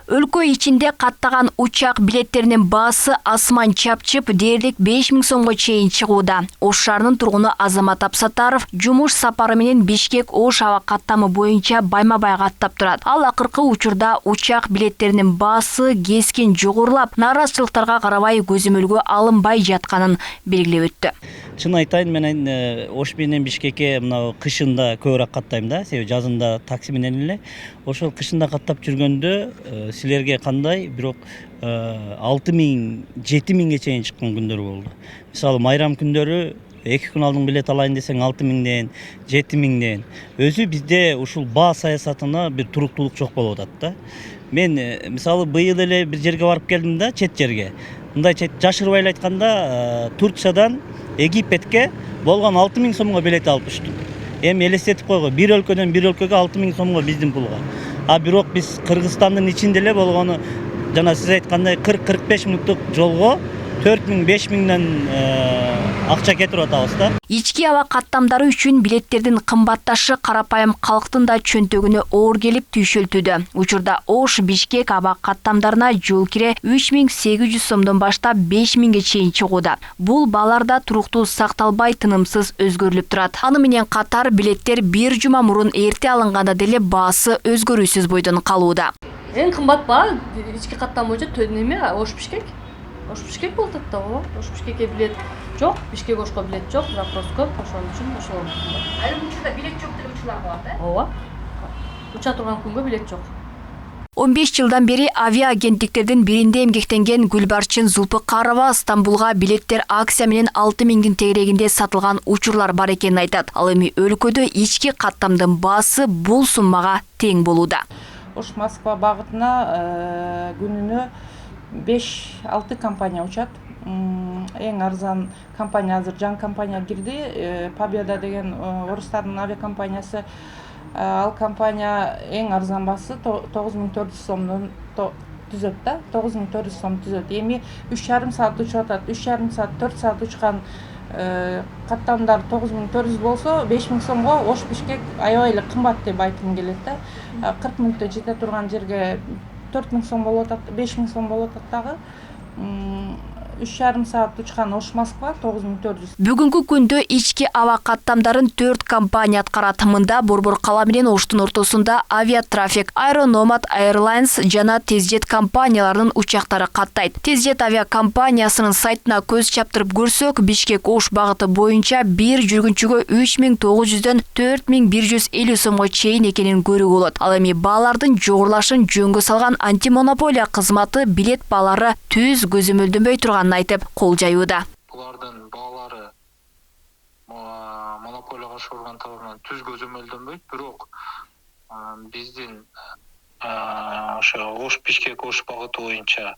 Өлкө ичинде каттаган учак билеттеринин баасы асман чапчып дээрлик 5000 сомго чейин чыгууда. Ош шаарынын тургуну Азамат Апсатаров жумуш сапары менен Бишкек Ош аба каттамы боюнча байма-бай каттап турат. Ал акыркы учурда учак билеттеринин баасы кескин жогорулап, нааразычылыктарга карабай көзөмөлгө алынбай жатканын белгилеп өттү. Чын айтайын, мен Ош менен Бишкекке мына кышында көбүрөөк каттайм да, себеби жазында такси менен эле. Ошол кышында каттап жүргөндө силерге кандай, бирок 6000-7000ге чейин чыккан күндөр болду. Мисалы майрам күндөрү 2 күн алдын билет алайын десең 6000ден, 7000ден. Өзү бизде ушул баа саясатына бир туруктуулук жок болуп атат да. Мен мисалы быйыл эле бир жерге барып келдим да, чет жерге. Мындай жашырбай эле айтканда, Турциядан Египетке болгон 6000 сомго билет алып учтум. Эми элестетип койго, бир өлкөдөн бир өлкөгө 6000 сомго биздин пулга. А бирок биз Кыргызстандын ичинде эле болгону, жана сиз айткандай 40-45 мүнөттүк жолго 4000-5000ден акча кетирип атабыз да. Ички аба каттамдары үчүн билеттердин кымбатташы карапайым калктын да чөнтөгүнө оор келип түйшөлтүүдө. Учурда Ош Бишкек аба каттамдарына жол кире 3800 сомдон баштап 5000ге чейин чыгууда. Бул бааларда туруктуу сакталбай тынымсыз өзгөрүлүп турат. Аны менен катар билеттер бир жума мурун эрте алынганда деле баасы өзгөрүүсүз бойдон калууда. Эң кымбат баа ички каттам боюнча неме Ош Бишкек. Ош Бишкек болуп атат да, Ош Бишкекке билет жок, Бишкек Ошко билет жок, запрос көп, ошон үчүн ошол. Айрым учурда билет жок деген учурлар болот, да? Ооба. Уча турган күнгө билет жок. 15 жылдан бери авиа-агенттиктердин биринде эмгектенген Гүлбарчын Зулпукарова Стамбулга билеттер акция менен 6000 тегерегинде сатылган учурлар бар экенин айтат. Ал эми өлкөдө ички каттамдын баасы бул суммага тең болууда. Ош Москва багытына күнүнө 5-6 компания учат. Эң арзан компания азыр жаңы компания кирди. Победа деген орустардын авиакомпаниясы. Ал компания эң арзан баасы 9400 сомдон түзөт да. 9400 сом түзөт. Эми 3,5 саат учуп атат. 3,5 саат, 4 саат учкан каттамдар 9400 болсо, 5000 сомго Ош Бишкек аябай эле кымбат деп айткым келет да. 40 мүнөттө жете турган жерге 4000 сом болуп атат, 5000 сом болуп атат дагы. 3,5 саат учкан Ош Москва 9400. Бүгүнкү күндө ички аба каттамдарын 4 компания аткарат. Мында Борбор кала менен Оштун ортосунда Авиатрафик, Аэрономад Airlines жана Тезжет компанияларынын учактары каттайт. Тезжет авиакомпаниясынын сайтына көз чаптырып көрсөк, Бишкек Ош багыты боюнча бир жүргүнчүгө 3900дөн 4150 сомго чейин экенин көрүүгө болот. Ал эми баалардын жогорулашын жөнгө салган антимонополия кызматы билет баалары түз көзөмөлдөнбөй турган айтып кол жаюуда. Булардын баалары монополия каршы орган тарабынан түз көзөмөлдөнбөйт, бирок биздин ошо Ош Бишкек Ош багыты боюнча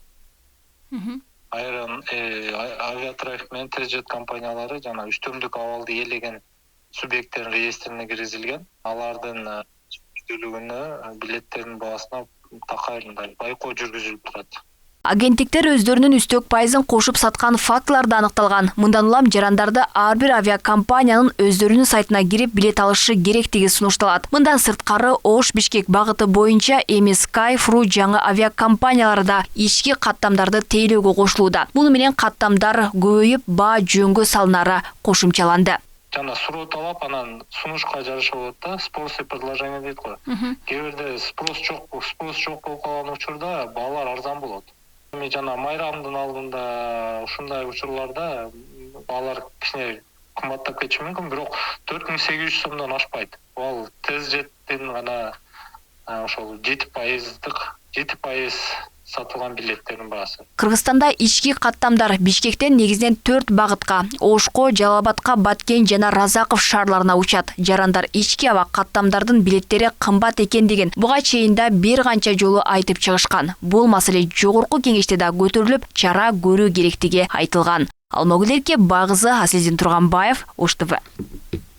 Авиатрафик менен Тезжет компаниялары жана үстөмдүк абалды ээлеген субъекттердин реестрине киргизилген. Алардын түзүлүгүнө билеттердин баасына такайындай байкоо жүргүзүлүп турат. Агенттиктер өздөрүнүн үстөк пайызын кошуп саткан фактылар да аныкталган. Мындан улам жарандарды ар бир авиакомпаниянын өздөрүнүн сайтына кирип билет алышы керектиги сунушталат. Мындан сырткары Ош Бишкек багыты боюнча эми Skyfru жаңы авиакомпаниялары да ички каттамдарды тейлөөгө кошулууда. Муну менен каттамдар көбөйүп, баа жөнгө салынары кошумчаланды. Жана суроо талап анан сунушка жараша болот да, спрос и предложение дейт го. Кээ бирде спрос жок болуп калган учурда баалар арзан болот. Эми жана майрамдын алдында ушундай учурларда баалар кичине кымбаттап кетиши мүмкүн, бирок 4800 сомдон ашпайт. Ал Тезжеттин гана ошол 7% сатылган билеттердин баасы. Кыргызстанда ички каттамдар Бишкектен негизинен 4 багытка — Ошко, Жалалабадка, Баткен жана Разаков шаарларына учат. Жарандар ички аба каттамдардын билеттери кымбат экендигин буга чейин да бир канча жолу айтып чыгышкан. Бул маселе жогорку кеңеште да көтөрүлүп, чара көрүү керектиги айтылган. Алмагүл Эрке, Багызы, Аслидин Турганбаев, Ош ТВ.